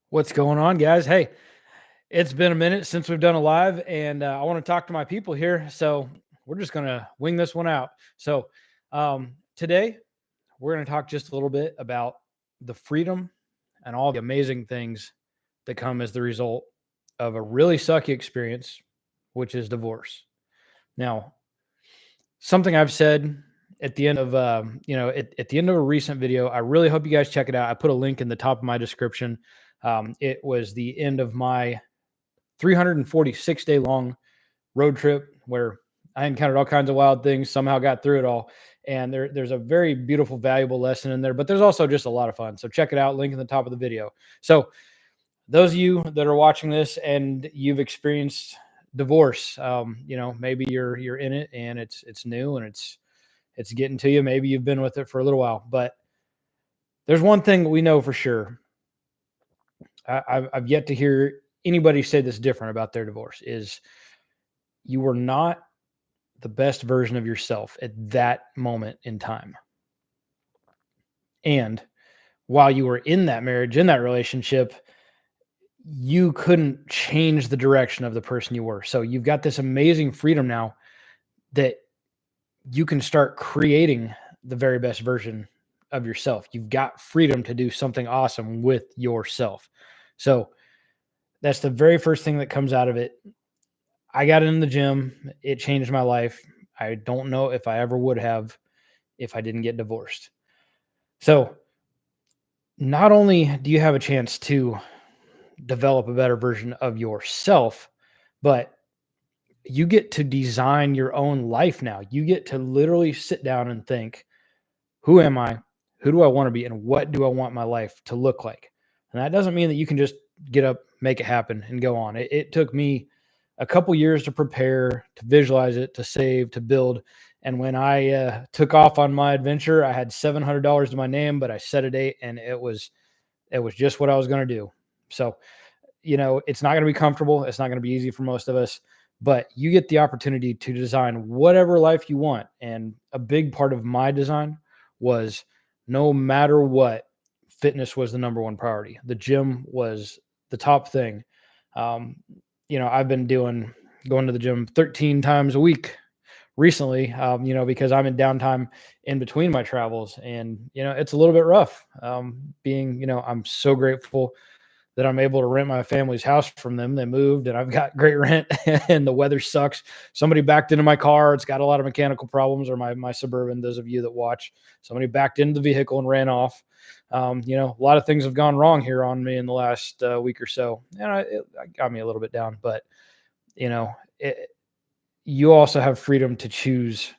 What's going on, guys? Hey, it's been a minute since we've done a live, and I want to talk to my people here. So we're just going to wing this one out. So today we're going to talk just a little bit about the freedom and all the amazing things that come as the result of a really sucky experience, which is divorce. Now, something I've said at the end of at the end of a recent video. I really hope you guys check it out. I put a link in the top of my description. It was the end of my 346-day long road trip where I encountered all kinds of wild things, somehow got through it all. And there's a very beautiful, valuable lesson in there, but there's also just a lot of fun. So check it out, link in the top of the video. So those of you that are watching this and you've experienced divorce, maybe you're in it and it's new and it's getting to you. Maybe you've been with it for a little while, but there's one thing we know for sure. I've yet to hear anybody say this different about their divorce is you were not the best version of yourself at that moment in time. And while you were in that marriage, in that relationship, you couldn't change the direction of the person you were. So you've got this amazing freedom now that you can start creating the very best version of yourself. You've got freedom to do something awesome with yourself. So that's the very first thing that comes out of it. I got in the gym. It changed my life. I don't know if I ever would have if I didn't get divorced. So not only do you have a chance to develop a better version of yourself, but you get to design your own life now. You get to literally sit down and think, who am I? Who do I want to be? And what do I want my life to look like? And that doesn't mean that you can just get up, make it happen, and go on. It took me a couple years to prepare, to visualize it, to save, to build. And when I took off on my adventure, I had $700 to my name, but I set a date, and it was just what I was going to do. So, it's not going to be comfortable. It's not going to be easy for most of us, but you get the opportunity to design whatever life you want. And a big part of my design was no matter what, fitness was the number one priority. The gym was the top thing. I've been going to the gym 13 times a week recently, because I'm in downtime in between my travels, and, it's a little bit rough. I'm so grateful that I'm able to rent my family's house from them. They moved and I've got great rent and the weather sucks. Somebody backed into my car. It's got a lot of mechanical problems, or my Suburban, those of you that watch, somebody backed into the vehicle and ran off. A lot of things have gone wrong here on me in the last week or so. And it got me a little bit down, but you also have freedom to choose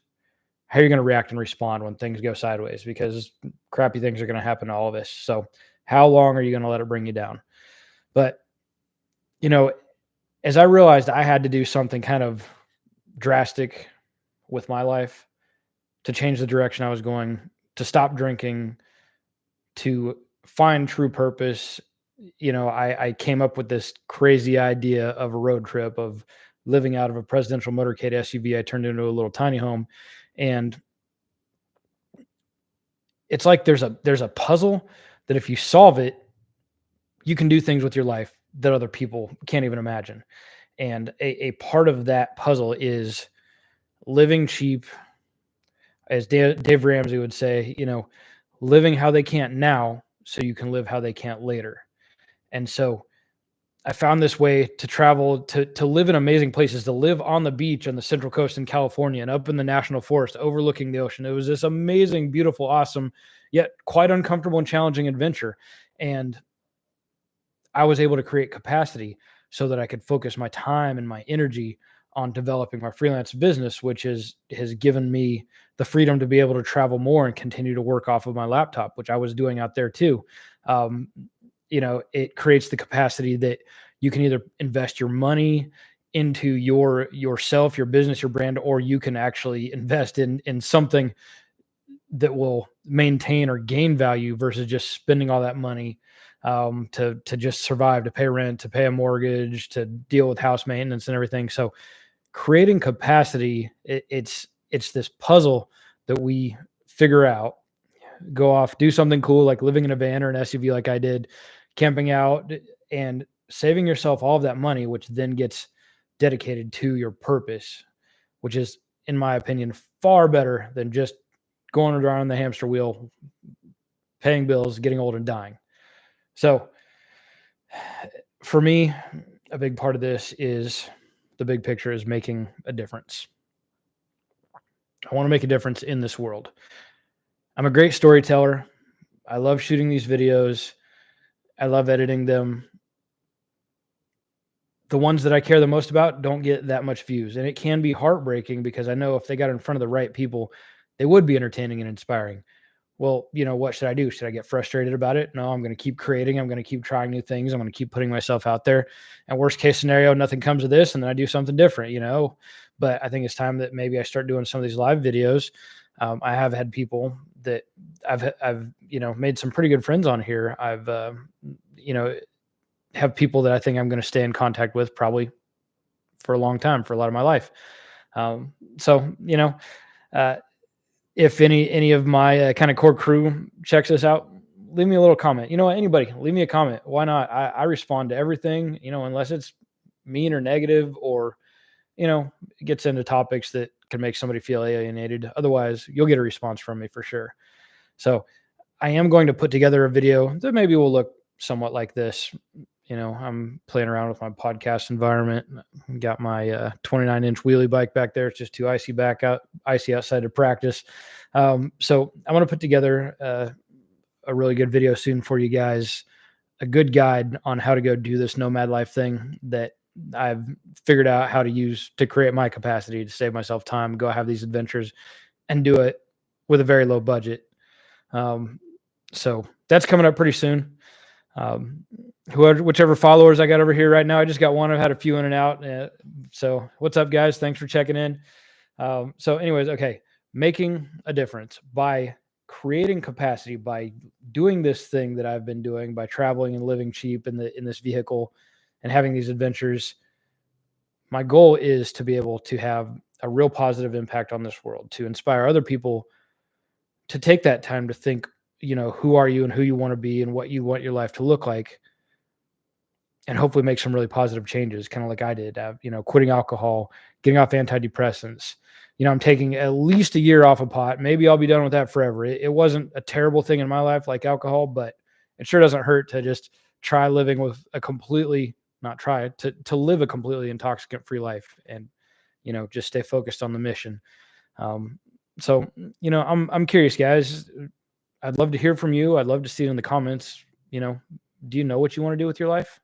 how you're going to react and respond when things go sideways, because crappy things are going to happen to all of us. So how long are you going to let it bring you down? But, as I realized I had to do something kind of drastic with my life to change the direction I was going, to stop drinking, to find true purpose, I came up with this crazy idea of a road trip, of living out of a presidential motorcade SUV I turned into a little tiny home. And it's like there's a puzzle that if you solve it, you can do things with your life that other people can't even imagine. And a part of that puzzle is living cheap, as Dave Ramsey would say, living how they can't now so you can live how they can't later. And so I found this way to travel, to live in amazing places, to live on the beach on the Central Coast in California and up in the national forest overlooking the ocean. It was this amazing, beautiful, awesome, yet quite uncomfortable and challenging adventure. And I was able to create capacity so that I could focus my time and my energy on developing my freelance business, which has given me the freedom to be able to travel more and continue to work off of my laptop, which I was doing out there too. It creates the capacity that you can either invest your money into yourself, your business, your brand, or you can actually invest in something that will maintain or gain value versus just spending all that money to just survive, to pay rent, to pay a mortgage, to deal with house maintenance and everything. So creating capacity, it's this puzzle that we figure out, go off, do something cool, like living in a van or an SUV like I did, camping out, and saving yourself all of that money, which then gets dedicated to your purpose, which is, in my opinion, far better than just going around on the hamster wheel, paying bills, getting old, and dying. So for me, a big part of this is the big picture is making a difference. I want to make a difference in this world. I'm a great storyteller. I love shooting these videos. I love editing them. The ones that I care the most about don't get that much views. And it can be heartbreaking because I know if they got in front of the right people, they would be entertaining and inspiring. Well, what should I do? Should I get frustrated about it? No, I'm going to keep creating. I'm going to keep trying new things. I'm going to keep putting myself out there. And worst case scenario, nothing comes of this, and then I do something different. But I think it's time that maybe I start doing some of these live videos. I have had people that I've made some pretty good friends on here. I've have people that I think I'm going to stay in contact with probably for a long time, for a lot of my life. So if any of my kind of core crew checks this out, leave me a little comment. Anybody, leave me a comment. Why not? I respond to everything, unless it's mean or negative or, it gets into topics that can make somebody feel alienated. Otherwise, you'll get a response from me for sure. So I am going to put together a video that maybe will look somewhat like this. I'm playing around with my podcast environment. Got my 29-inch wheelie bike back there. It's just too icy outside to practice. So I want to put together a really good video soon for you guys, a good guide on how to go do this nomad life thing that I've figured out how to use to create my capacity to save myself time, go have these adventures, and do it with a very low budget. So that's coming up pretty soon. Whichever followers I got over here right now, I just got one. I've had a few in and out. So what's up, guys? Thanks for checking in. So anyways, okay. Making a difference by creating capacity, by doing this thing that I've been doing, by traveling and living cheap in this vehicle and having these adventures. My goal is to be able to have a real positive impact on this world, to inspire other people to take that time to think, who are you and who you want to be and what you want your life to look like, and hopefully make some really positive changes, kind of like I did, quitting alcohol, getting off antidepressants. I'm taking at least a year off of pot. Maybe I'll be done with that forever. It wasn't a terrible thing in my life like alcohol, but it sure doesn't hurt to just try living with to live a completely intoxicant free life and, just stay focused on the mission. So, I'm curious, guys. I'd love to hear from you. I'd love to see it in the comments. Do you know what you want to do with your life?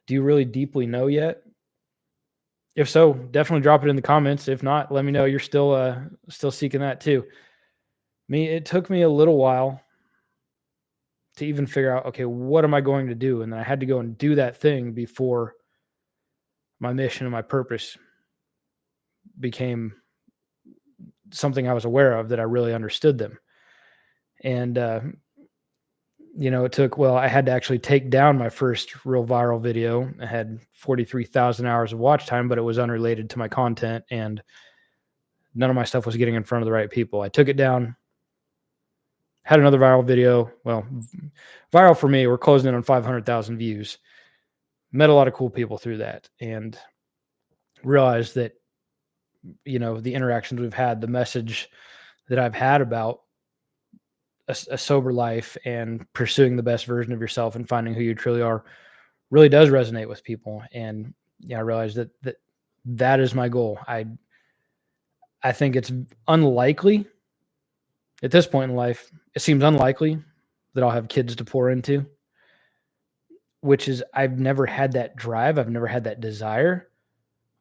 Do you really deeply know yet? If so, definitely drop it in the comments. If not, let me know you're still seeking that too. It took me a little while to even figure out, okay, what am I going to do? And then I had to go and do that thing before my mission and my purpose became something I was aware of, that I really understood them. And, I had to actually take down my first real viral video. I had 43,000 hours of watch time, but it was unrelated to my content, and none of my stuff was getting in front of the right people. I took it down, had another viral video. Well, viral for me, we're closing in on 500,000 views. Met a lot of cool people through that, and realized that, the interactions we've had, the message that I've had about a sober life and pursuing the best version of yourself and finding who you truly are really does resonate with people. And I realized that is my goal. I think it's unlikely at this point in life. It seems unlikely that I'll have kids to pour into, which is, I've never had that drive. I've never had that desire,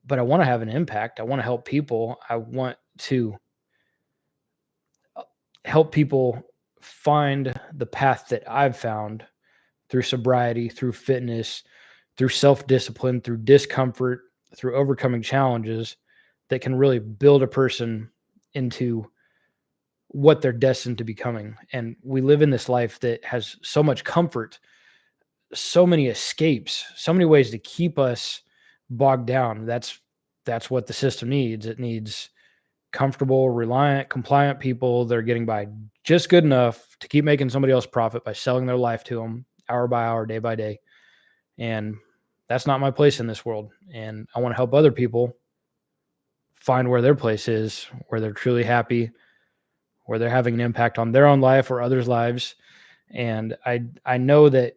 but I want to have an impact. I want to help people. I want to help people find the path that I've found through sobriety, through fitness, through self-discipline, through discomfort, through overcoming challenges that can really build a person into what they're destined to becoming. And we live in this life that has so much comfort, so many escapes, so many ways to keep us bogged down. That's what the system needs. It needs comfortable, reliant, compliant people that are getting by just good enough to keep making somebody else profit by selling their life to them hour by hour, day by day. And that's not my place in this world. And I want to help other people find where their place is, where they're truly happy, where they're having an impact on their own life or others' lives. And I know that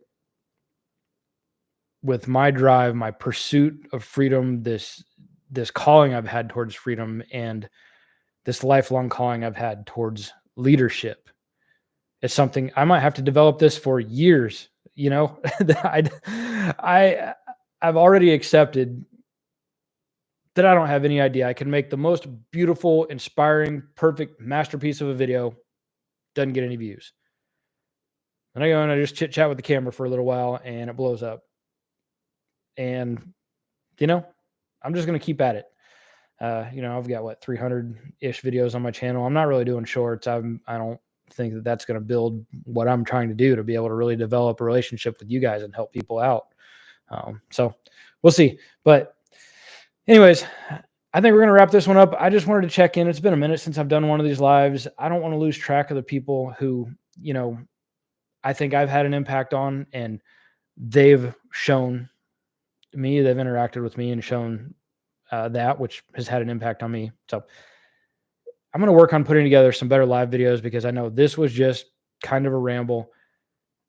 with my drive, my pursuit of freedom, this calling I've had towards freedom, and this lifelong calling I've had towards leadership, it's something I might have to develop this for years. You know, I've already accepted that I don't have any idea. I can make the most beautiful, inspiring, perfect masterpiece of a video, doesn't get any views. And I go and I just chit chat with the camera for a little while and it blows up. And, you know, I'm just going to keep at it. I've got 300-ish videos on my channel. I'm not really doing shorts. I don't think that that's going to build what I'm trying to do to be able to really develop a relationship with you guys and help people out. So we'll see. But anyways, I think we're going to wrap this one up. I just wanted to check in. It's been a minute since I've done one of these lives. I don't want to lose track of the people who, I think I've had an impact on, and they've shown me, they've interacted with me and shown that, which has had an impact on me. So I'm going to work on putting together some better live videos, because I know this was just kind of a ramble.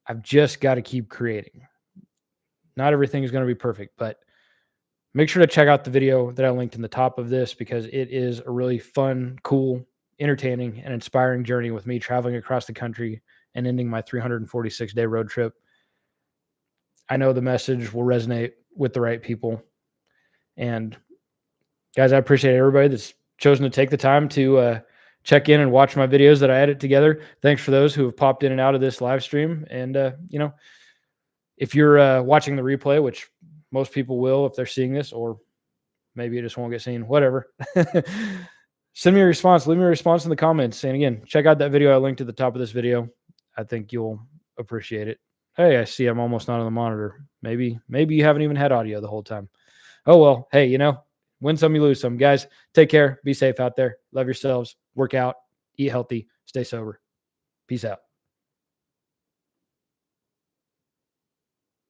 I've just got to keep creating. Not everything is going to be perfect, but make sure to check out the video that I linked in the top of this, because it is a really fun, cool, entertaining, and inspiring journey with me traveling across the country and ending my 346-day road trip. I know the message will resonate with the right people. And guys, I appreciate everybody that's chosen to take the time to check in and watch my videos that I edit together. Thanks for those who have popped in and out of this live stream. And, if you're watching the replay, which most people will if they're seeing this, or maybe it just won't get seen, whatever. Send me a response. Leave me a response in the comments. And again, check out that video I linked at the top of this video. I think you'll appreciate it. Hey, I see I'm almost not on the monitor. Maybe you haven't even had audio the whole time. Oh, well, hey, win some, you lose some. Guys, take care. Be safe out there. Love yourselves. Work out. Eat healthy. Stay sober. Peace out.